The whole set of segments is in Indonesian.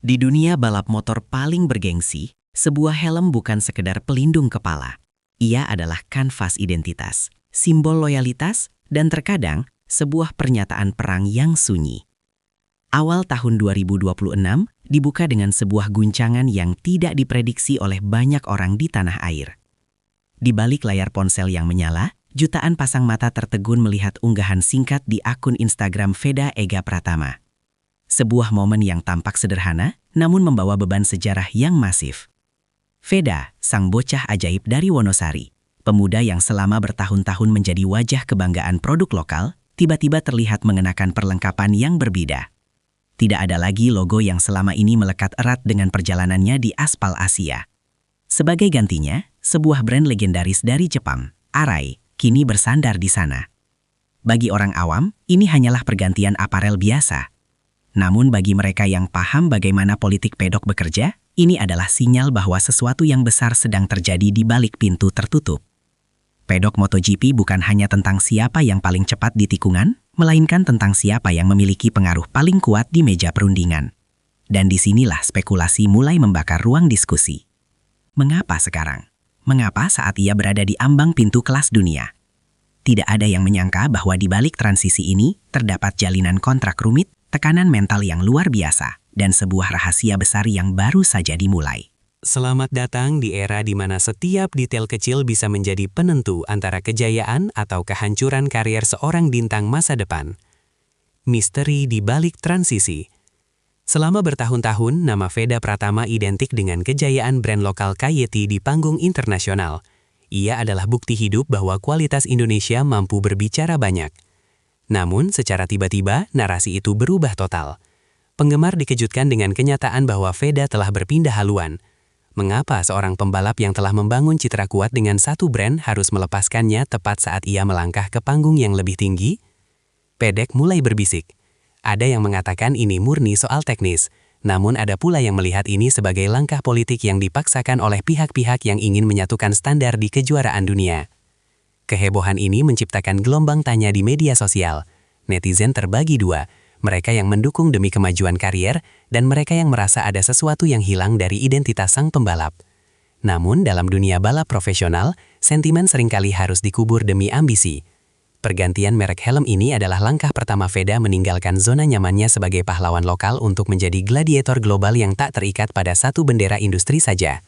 Di dunia balap motor paling bergengsi, sebuah helm bukan sekedar pelindung kepala. Ia adalah kanvas identitas, simbol loyalitas, dan terkadang sebuah pernyataan perang yang sunyi. Awal tahun 2026 dibuka dengan sebuah guncangan yang tidak diprediksi oleh banyak orang di tanah air. Di balik layar ponsel yang menyala, jutaan pasang mata tertegun melihat unggahan singkat di akun Instagram Veda Ega Pratama. Sebuah momen yang tampak sederhana, namun membawa beban sejarah yang masif. Veda, sang bocah ajaib dari Wonosari, pemuda yang selama bertahun-tahun menjadi wajah kebanggaan produk lokal, tiba-tiba terlihat mengenakan perlengkapan yang berbeda. Tidak ada lagi logo yang selama ini melekat erat dengan perjalanannya di aspal Asia. Sebagai gantinya, sebuah brand legendaris dari Jepang, Arai, kini bersandar di sana. Bagi orang awam, ini hanyalah pergantian aparel biasa. Namun bagi mereka yang paham bagaimana politik pedok bekerja, ini adalah sinyal bahwa sesuatu yang besar sedang terjadi di balik pintu tertutup. Pedok MotoGP bukan hanya tentang siapa yang paling cepat di tikungan, melainkan tentang siapa yang memiliki pengaruh paling kuat di meja perundingan. Dan disinilah spekulasi mulai membakar ruang diskusi. Mengapa sekarang? Mengapa saat ia berada di ambang pintu kelas dunia? Tidak ada yang menyangka bahwa di balik transisi ini terdapat jalinan kontrak rumit, tekanan mental yang luar biasa, dan sebuah rahasia besar yang baru saja dimulai. Selamat datang di era di mana setiap detail kecil bisa menjadi penentu antara kejayaan atau kehancuran karier seorang bintang masa depan. Misteri di balik transisi. Selama bertahun-tahun, nama Veda Pratama identik dengan kejayaan brand lokal KYT di panggung internasional. Ia adalah bukti hidup bahwa kualitas Indonesia mampu berbicara banyak. Namun, secara tiba-tiba, narasi itu berubah total. Penggemar dikejutkan dengan kenyataan bahwa Veda telah berpindah haluan. Mengapa seorang pembalap yang telah membangun citra kuat dengan satu brand harus melepaskannya tepat saat ia melangkah ke panggung yang lebih tinggi? Pedek mulai berbisik. Ada yang mengatakan ini murni soal teknis, namun ada pula yang melihat ini sebagai langkah politik yang dipaksakan oleh pihak-pihak yang ingin menyatukan standar di kejuaraan dunia. Kehebohan ini menciptakan gelombang tanya di media sosial. Netizen terbagi dua, mereka yang mendukung demi kemajuan karier dan mereka yang merasa ada sesuatu yang hilang dari identitas sang pembalap. Namun dalam dunia balap profesional, sentimen seringkali harus dikubur demi ambisi. Pergantian merek helm ini adalah langkah pertama Veda meninggalkan zona nyamannya sebagai pahlawan lokal untuk menjadi gladiator global yang tak terikat pada satu bendera industri saja.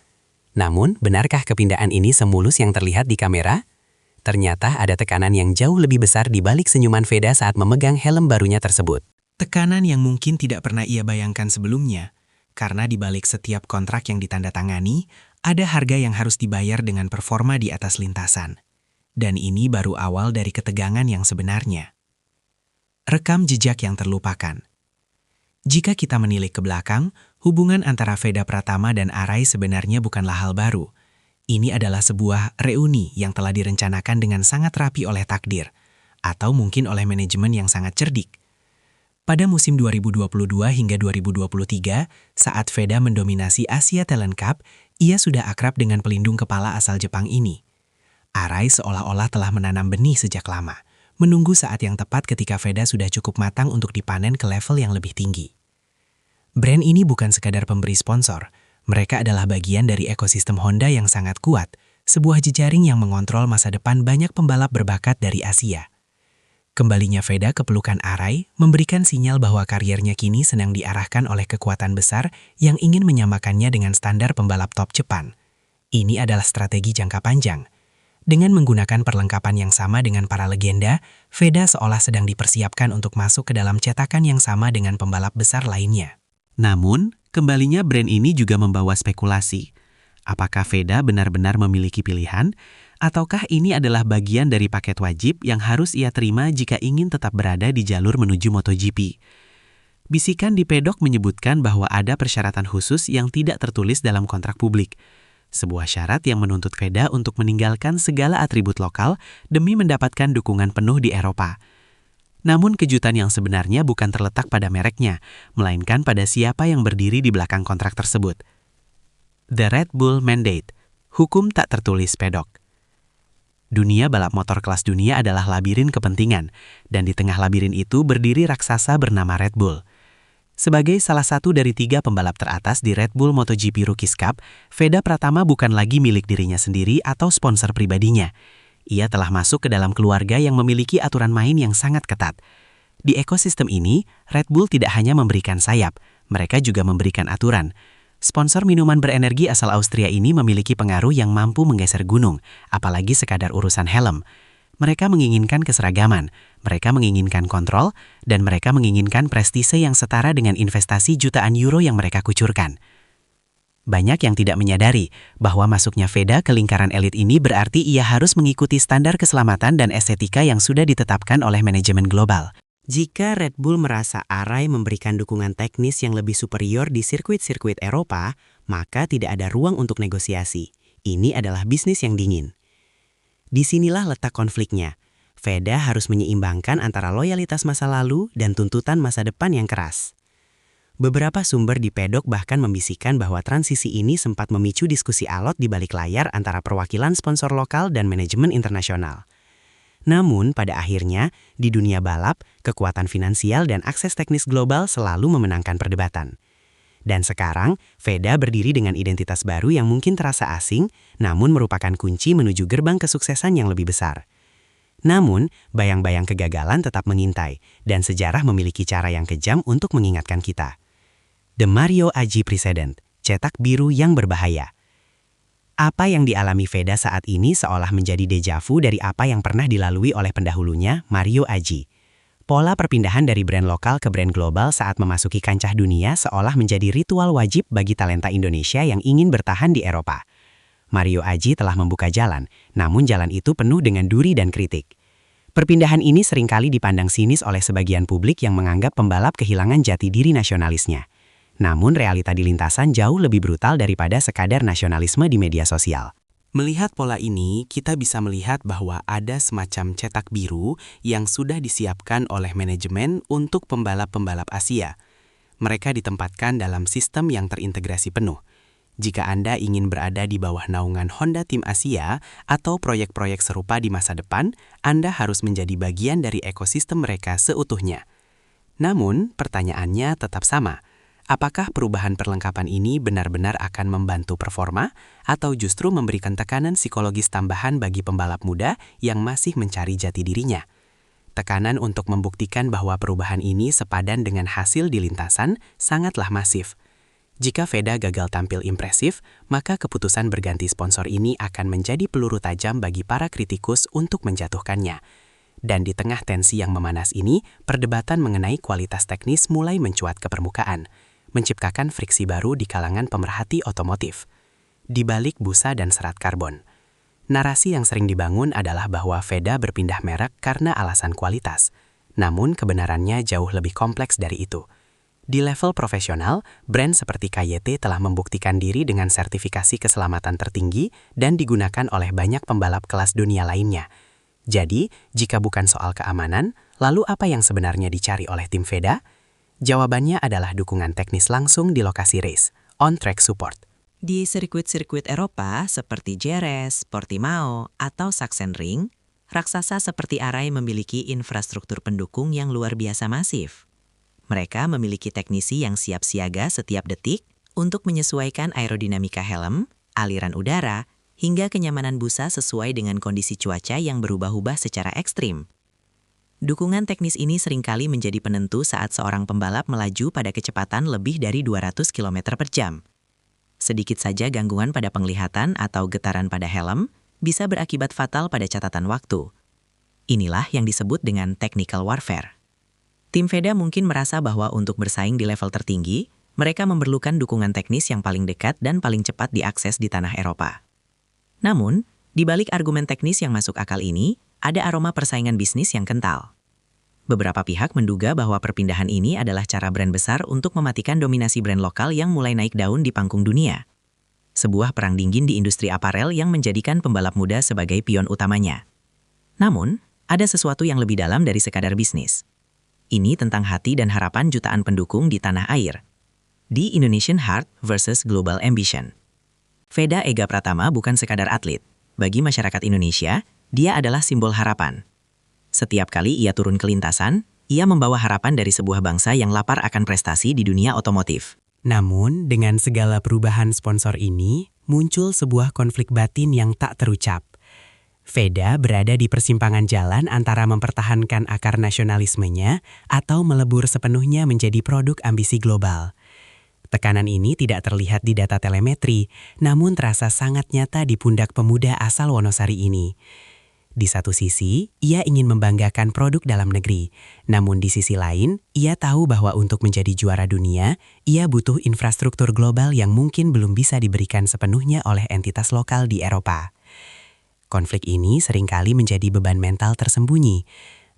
Namun, benarkah kepindahan ini semulus yang terlihat di kamera? Ternyata ada tekanan yang jauh lebih besar di balik senyuman Veda saat memegang helm barunya tersebut. Tekanan yang mungkin tidak pernah ia bayangkan sebelumnya, karena di balik setiap kontrak yang ditandatangani, ada harga yang harus dibayar dengan performa di atas lintasan. Dan ini baru awal dari ketegangan yang sebenarnya. Rekam jejak yang terlupakan. Jika kita menilik ke belakang, hubungan antara Veda Pratama dan Arai sebenarnya bukanlah hal baru. Ini adalah sebuah reuni yang telah direncanakan dengan sangat rapi oleh takdir, atau mungkin oleh manajemen yang sangat cerdik. Pada musim 2022 hingga 2023, saat Veda mendominasi Asia Talent Cup, ia sudah akrab dengan pelindung kepala asal Jepang ini. Arai seolah-olah telah menanam benih sejak lama, menunggu saat yang tepat ketika Veda sudah cukup matang untuk dipanen ke level yang lebih tinggi. Brand ini bukan sekadar pemberi sponsor, mereka adalah bagian dari ekosistem Honda yang sangat kuat, sebuah jejaring yang mengontrol masa depan banyak pembalap berbakat dari Asia. Kembalinya Veda ke pelukan Arai memberikan sinyal bahwa kariernya kini sedang diarahkan oleh kekuatan besar yang ingin menyamakannya dengan standar pembalap top Jepang. Ini adalah strategi jangka panjang. Dengan menggunakan perlengkapan yang sama dengan para legenda, Veda seolah sedang dipersiapkan untuk masuk ke dalam cetakan yang sama dengan pembalap besar lainnya. Namun, kembalinya brand ini juga membawa spekulasi. Apakah Veda benar-benar memiliki pilihan? Ataukah ini adalah bagian dari paket wajib yang harus ia terima jika ingin tetap berada di jalur menuju MotoGP? Bisikan di pedok menyebutkan bahwa ada persyaratan khusus yang tidak tertulis dalam kontrak publik. Sebuah syarat yang menuntut Veda untuk meninggalkan segala atribut lokal demi mendapatkan dukungan penuh di Eropa. Namun kejutan yang sebenarnya bukan terletak pada mereknya, melainkan pada siapa yang berdiri di belakang kontrak tersebut. The Red Bull Mandate, hukum tak tertulis pedok. Dunia balap motor kelas dunia adalah labirin kepentingan, dan di tengah labirin itu berdiri raksasa bernama Red Bull. Sebagai salah satu dari 3 pembalap teratas di Red Bull MotoGP Rookies Cup, Veda Pratama bukan lagi milik dirinya sendiri atau sponsor pribadinya. Ia telah masuk ke dalam keluarga yang memiliki aturan main yang sangat ketat. Di ekosistem ini, Red Bull tidak hanya memberikan sayap, mereka juga memberikan aturan. Sponsor minuman berenergi asal Austria ini memiliki pengaruh yang mampu menggeser gunung, apalagi sekadar urusan helm. Mereka menginginkan keseragaman, mereka menginginkan kontrol, dan mereka menginginkan prestise yang setara dengan investasi jutaan euro yang mereka kucurkan. Banyak yang tidak menyadari bahwa masuknya Veda ke lingkaran elit ini berarti ia harus mengikuti standar keselamatan dan estetika yang sudah ditetapkan oleh manajemen global. Jika Red Bull merasa Arai memberikan dukungan teknis yang lebih superior di sirkuit-sirkuit Eropa, maka tidak ada ruang untuk negosiasi. Ini adalah bisnis yang dingin. Disinilah letak konfliknya. Veda harus menyeimbangkan antara loyalitas masa lalu dan tuntutan masa depan yang keras. Beberapa sumber di pedok bahkan membisikkan bahwa transisi ini sempat memicu diskusi alot di balik layar antara perwakilan sponsor lokal dan manajemen internasional. Namun, pada akhirnya, di dunia balap, kekuatan finansial dan akses teknis global selalu memenangkan perdebatan. Dan sekarang, Veda berdiri dengan identitas baru yang mungkin terasa asing, namun merupakan kunci menuju gerbang kesuksesan yang lebih besar. Namun, bayang-bayang kegagalan tetap mengintai, dan sejarah memiliki cara yang kejam untuk mengingatkan kita. The Mario Aggi Precedent, cetak biru yang berbahaya. Apa yang dialami Veda saat ini seolah menjadi deja vu dari apa yang pernah dilalui oleh pendahulunya, Mario Aggi. Pola perpindahan dari brand lokal ke brand global saat memasuki kancah dunia seolah menjadi ritual wajib bagi talenta Indonesia yang ingin bertahan di Eropa. Mario Aggi telah membuka jalan, namun jalan itu penuh dengan duri dan kritik. Perpindahan ini seringkali dipandang sinis oleh sebagian publik yang menganggap pembalap kehilangan jati diri nasionalisnya. Namun realita di lintasan jauh lebih brutal daripada sekadar nasionalisme di media sosial. Melihat pola ini, kita bisa melihat bahwa ada semacam cetak biru yang sudah disiapkan oleh manajemen untuk pembalap-pembalap Asia. Mereka ditempatkan dalam sistem yang terintegrasi penuh. Jika Anda ingin berada di bawah naungan Honda Team Asia atau proyek-proyek serupa di masa depan, Anda harus menjadi bagian dari ekosistem mereka seutuhnya. Namun, pertanyaannya tetap sama. Apakah perubahan perlengkapan ini benar-benar akan membantu performa atau justru memberikan tekanan psikologis tambahan bagi pembalap muda yang masih mencari jati dirinya? Tekanan untuk membuktikan bahwa perubahan ini sepadan dengan hasil di lintasan sangatlah masif. Jika Veda gagal tampil impresif, maka keputusan berganti sponsor ini akan menjadi peluru tajam bagi para kritikus untuk menjatuhkannya. Dan di tengah tensi yang memanas ini, perdebatan mengenai kualitas teknis mulai mencuat ke permukaan, menciptakan friksi baru di kalangan pemerhati otomotif. Di balik busa dan serat karbon, narasi yang sering dibangun adalah bahwa Veda berpindah merek karena alasan kualitas. Namun kebenarannya jauh lebih kompleks dari itu. Di level profesional, brand seperti KYT telah membuktikan diri dengan sertifikasi keselamatan tertinggi dan digunakan oleh banyak pembalap kelas dunia lainnya. Jadi, jika bukan soal keamanan, lalu apa yang sebenarnya dicari oleh tim Veda? Jawabannya adalah dukungan teknis langsung di lokasi race, on-track support. Di sirkuit-sirkuit Eropa seperti Jerez, Portimao, atau Sachsenring, raksasa seperti Arai memiliki infrastruktur pendukung yang luar biasa masif. Mereka memiliki teknisi yang siap siaga setiap detik untuk menyesuaikan aerodinamika helm, aliran udara, hingga kenyamanan busa sesuai dengan kondisi cuaca yang berubah-ubah secara ekstrim. Dukungan teknis ini seringkali menjadi penentu saat seorang pembalap melaju pada kecepatan lebih dari 200 km per jam. Sedikit saja gangguan pada penglihatan atau getaran pada helm bisa berakibat fatal pada catatan waktu. Inilah yang disebut dengan technical warfare. Tim Veda mungkin merasa bahwa untuk bersaing di level tertinggi, mereka memerlukan dukungan teknis yang paling dekat dan paling cepat diakses di tanah Eropa. Namun, di balik argumen teknis yang masuk akal ini, ada aroma persaingan bisnis yang kental. Beberapa pihak menduga bahwa perpindahan ini adalah cara brand besar untuk mematikan dominasi brand lokal yang mulai naik daun di panggung dunia. Sebuah perang dingin di industri aparel yang menjadikan pembalap muda sebagai pion utamanya. Namun, ada sesuatu yang lebih dalam dari sekadar bisnis. Ini tentang hati dan harapan jutaan pendukung di tanah air. Di Indonesian Heart versus Global Ambition. Veda Ega Pratama bukan sekadar atlet. Bagi masyarakat Indonesia, dia adalah simbol harapan. Setiap kali ia turun ke lintasan, Ia membawa harapan dari sebuah bangsa yang lapar akan prestasi di dunia otomotif. Namun, dengan segala perubahan sponsor ini, muncul sebuah konflik batin yang tak terucap. Veda berada di persimpangan jalan antara mempertahankan akar nasionalismenya atau melebur sepenuhnya menjadi produk ambisi global. Tekanan ini tidak terlihat di data telemetri, namun terasa sangat nyata di pundak pemuda asal Wonosari ini. Di satu sisi, ia ingin membanggakan produk dalam negeri. Namun di sisi lain, ia tahu bahwa untuk menjadi juara dunia, ia butuh infrastruktur global yang mungkin belum bisa diberikan sepenuhnya oleh entitas lokal di Eropa. Konflik ini seringkali menjadi beban mental tersembunyi.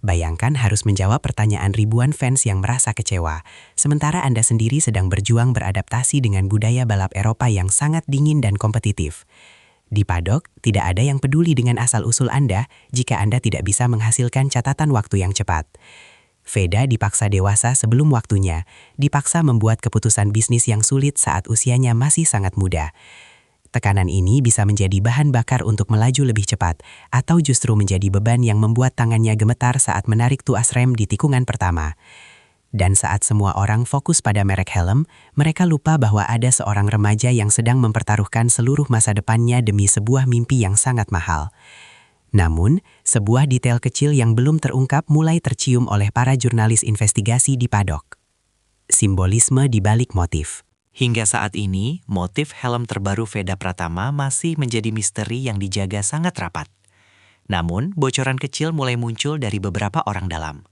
Bayangkan harus menjawab pertanyaan ribuan fans yang merasa kecewa, sementara Anda sendiri sedang berjuang beradaptasi dengan budaya balap Eropa yang sangat dingin dan kompetitif. Di paddock, tidak ada yang peduli dengan asal-usul Anda jika Anda tidak bisa menghasilkan catatan waktu yang cepat. Veda dipaksa dewasa sebelum waktunya, dipaksa membuat keputusan bisnis yang sulit saat usianya masih sangat muda. Tekanan ini bisa menjadi bahan bakar untuk melaju lebih cepat, atau justru menjadi beban yang membuat tangannya gemetar saat menarik tuas rem di tikungan pertama. Dan saat semua orang fokus pada merek helm, mereka lupa bahwa ada seorang remaja yang sedang mempertaruhkan seluruh masa depannya demi sebuah mimpi yang sangat mahal. Namun, sebuah detail kecil yang belum terungkap mulai tercium oleh para jurnalis investigasi di paddock. Simbolisme di balik motif. Hingga saat ini, motif helm terbaru Veda Pratama masih menjadi misteri yang dijaga sangat rapat. Namun, bocoran kecil mulai muncul dari beberapa orang dalam.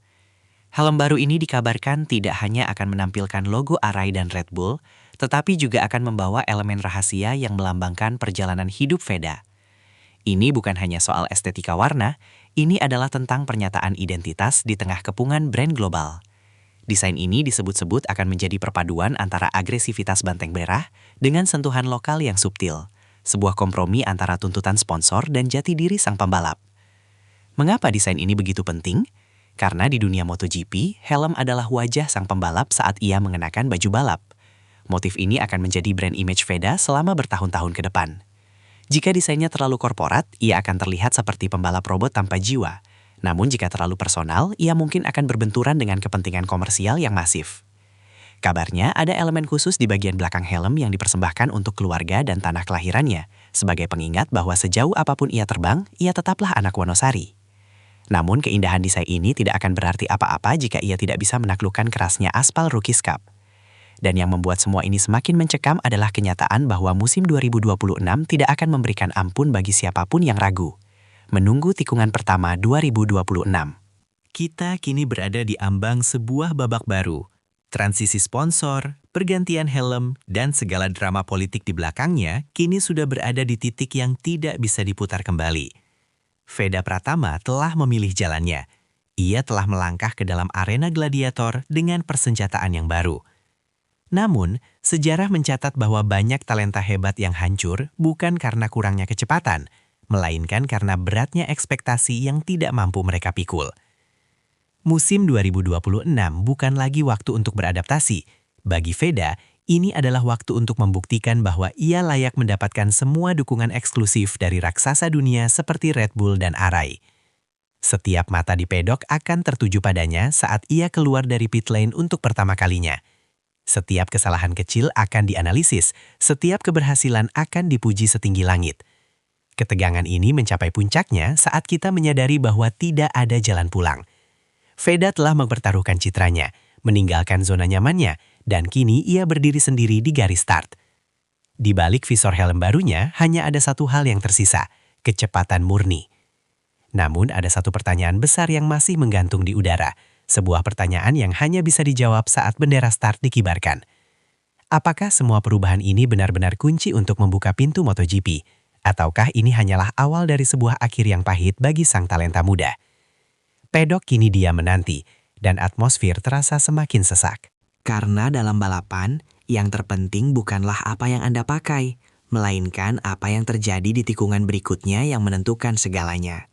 Helm baru ini dikabarkan tidak hanya akan menampilkan logo Arai dan Red Bull, tetapi juga akan membawa elemen rahasia yang melambangkan perjalanan hidup Veda. Ini bukan hanya soal estetika warna, ini adalah tentang pernyataan identitas di tengah kepungan brand global. Desain ini disebut-sebut akan menjadi perpaduan antara agresivitas banteng merah dengan sentuhan lokal yang subtil, sebuah kompromi antara tuntutan sponsor dan jati diri sang pembalap. Mengapa desain ini begitu penting? Karena di dunia MotoGP, helm adalah wajah sang pembalap saat ia mengenakan baju balap. Motif ini akan menjadi brand image Veda selama bertahun-tahun ke depan. Jika desainnya terlalu korporat, ia akan terlihat seperti pembalap robot tanpa jiwa. Namun jika terlalu personal, ia mungkin akan berbenturan dengan kepentingan komersial yang masif. Kabarnya ada elemen khusus di bagian belakang helm yang dipersembahkan untuk keluarga dan tanah kelahirannya, sebagai pengingat bahwa sejauh apapun ia terbang, ia tetaplah anak Wonosari. Namun keindahan desain ini tidak akan berarti apa-apa jika ia tidak bisa menaklukkan kerasnya aspal Rookies Cup. Dan yang membuat semua ini semakin mencekam adalah kenyataan bahwa musim 2026 tidak akan memberikan ampun bagi siapapun yang ragu. Menunggu tikungan pertama 2026. Kita kini berada di ambang sebuah babak baru. Transisi sponsor, pergantian helm, dan segala drama politik di belakangnya kini sudah berada di titik yang tidak bisa diputar kembali. Veda Pratama telah memilih jalannya. Ia telah melangkah ke dalam arena gladiator dengan persenjataan yang baru. Namun, sejarah mencatat bahwa banyak talenta hebat yang hancur bukan karena kurangnya kecepatan, melainkan karena beratnya ekspektasi yang tidak mampu mereka pikul. Musim 2026 bukan lagi waktu untuk beradaptasi. Bagi Veda, ini adalah waktu untuk membuktikan bahwa ia layak mendapatkan semua dukungan eksklusif dari raksasa dunia seperti Red Bull dan Arai. Setiap mata di pedok akan tertuju padanya saat ia keluar dari pit lane untuk pertama kalinya. Setiap kesalahan kecil akan dianalisis, setiap keberhasilan akan dipuji setinggi langit. Ketegangan ini mencapai puncaknya saat kita menyadari bahwa tidak ada jalan pulang. Veda telah mempertaruhkan citranya, meninggalkan zona nyamannya, dan kini ia berdiri sendiri di garis start. Di balik visor helm barunya, hanya ada satu hal yang tersisa, kecepatan murni. Namun ada satu pertanyaan besar yang masih menggantung di udara, sebuah pertanyaan yang hanya bisa dijawab saat bendera start dikibarkan. Apakah semua perubahan ini benar-benar kunci untuk membuka pintu MotoGP? Ataukah ini hanyalah awal dari sebuah akhir yang pahit bagi sang talenta muda? Pedok kini diam menanti, dan atmosfer terasa semakin sesak. Karena dalam balapan, yang terpenting bukanlah apa yang Anda pakai, melainkan apa yang terjadi di tikungan berikutnya yang menentukan segalanya.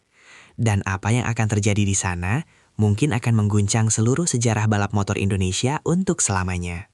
Dan apa yang akan terjadi di sana, mungkin akan mengguncang seluruh sejarah balap motor Indonesia untuk selamanya.